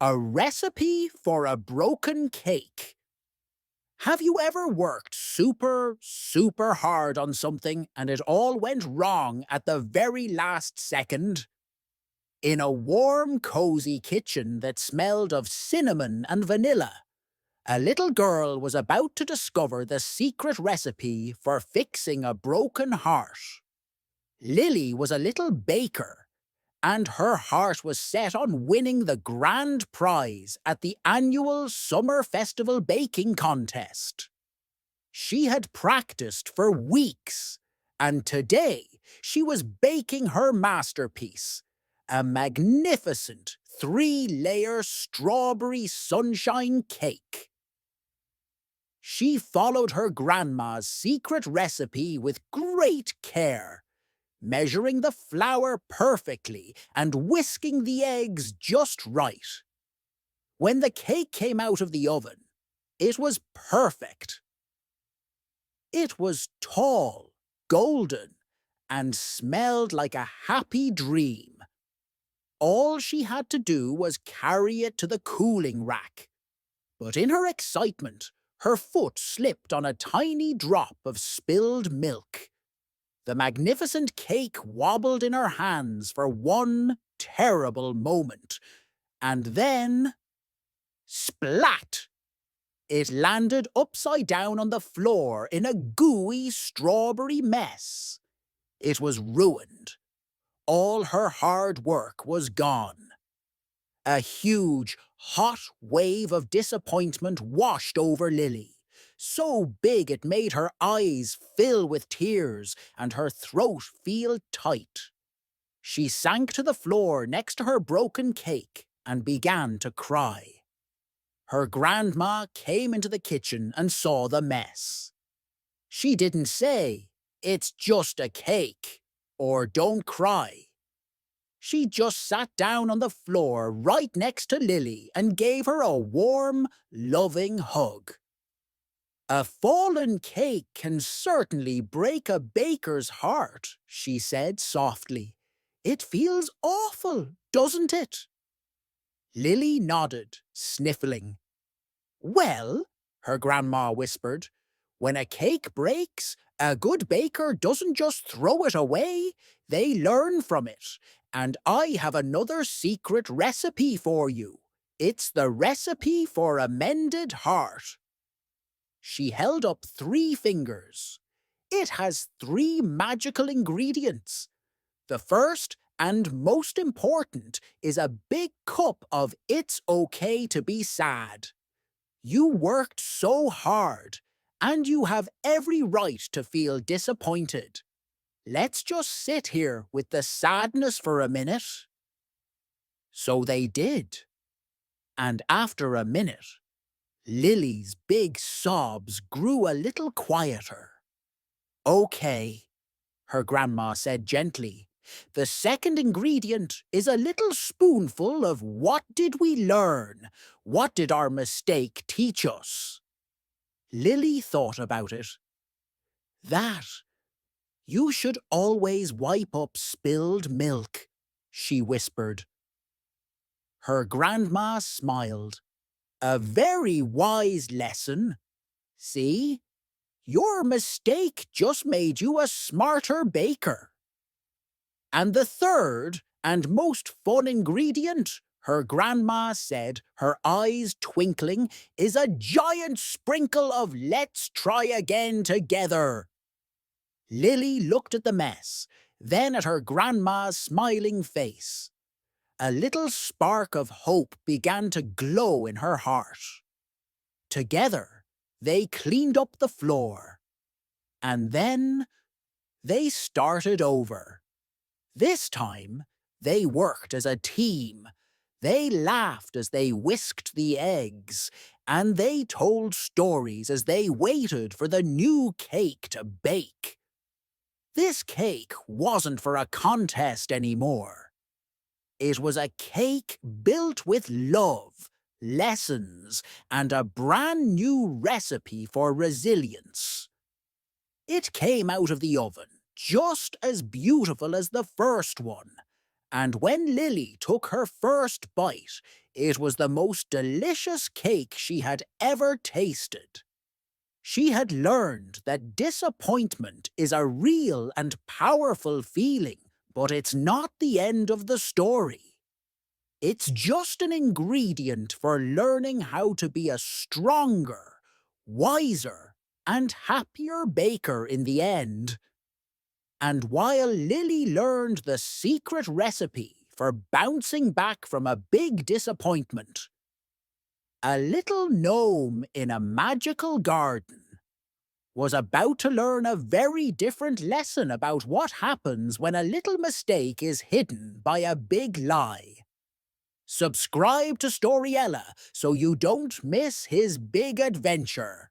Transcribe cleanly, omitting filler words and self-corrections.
A recipe for a broken cake. Have you ever worked super hard on something and it all went wrong at the very last second? In a warm, cozy kitchen that smelled of cinnamon and vanilla, a little girl was about to discover the secret recipe for fixing a broken heart. Lily was a little baker, and her heart was set on winning the grand prize at the annual Summer Festival Baking Contest. She had practiced for weeks, and today she was baking her masterpiece, a magnificent three-layer strawberry sunshine cake. She followed her grandma's secret recipe with great care, measuring the flour perfectly and whisking the eggs just right. When the cake came out of the oven, it was perfect. It was tall, golden, and smelled like a happy dream. All she had to do was carry it to the cooling rack. But in her excitement, her foot slipped on a tiny drop of spilled milk. The magnificent cake wobbled in her hands for one terrible moment, and then, splat! It landed upside down on the floor in a gooey strawberry mess. It was ruined. All her hard work was gone. A huge, hot wave of disappointment washed over Lily, so big it made her eyes fill with tears and her throat feel tight. She sank to the floor next to her broken cake and began to cry. Her grandma came into the kitchen and saw the mess. She didn't say, "It's just a cake," or "Don't cry." She just sat down on the floor right next to Lily and gave her a warm, loving hug. "A fallen cake can certainly break a baker's heart," she said softly. "It feels awful, doesn't it?" Lily nodded, sniffling. "Well," her grandma whispered, "when a cake breaks, a good baker doesn't just throw it away, they learn from it. And I have another secret recipe for you. It's the recipe for a mended heart." She held up 3 fingers. "It has 3 magical ingredients. The first and most important is a big cup of It's Okay to Be Sad. You worked so hard, and you have every right to feel disappointed. Let's just sit here with the sadness for a minute." So they did. And after a minute, Lily's big sobs grew a little quieter. "Okay," her grandma said gently. "The second ingredient is a little spoonful of what did we learn? What did our mistake teach us?" Lily thought about it. "That you should always wipe up spilled milk," she whispered. Her grandma smiled. "A very wise lesson. See? Your mistake just made you a smarter baker." "And the third and most fun ingredient," her grandma said, her eyes twinkling, "is a giant sprinkle of Let's Try Again Together." Lily looked at the mess, then at her grandma's smiling face. A little spark of hope began to glow in her heart. Together, they cleaned up the floor. And then they started over. This time, they worked as a team. They laughed as they whisked the eggs, and they told stories as they waited for the new cake to bake. This cake wasn't for a contest anymore. It was a cake built with love, lessons, and a brand new recipe for resilience. It came out of the oven just as beautiful as the first one, and when Lily took her first bite, It was the most delicious cake she had ever tasted. She had learned that disappointment is a real and powerful feeling, but it's not the end of the story. It's just an ingredient for learning how to be a stronger, wiser, and happier baker in the end. And while Lily learned the secret recipe for bouncing back from a big disappointment, a little gnome in a magical garden was about to learn a very different lesson about what happens when a little mistake is hidden by a big lie. Subscribe to Storiella so you don't miss his big adventure.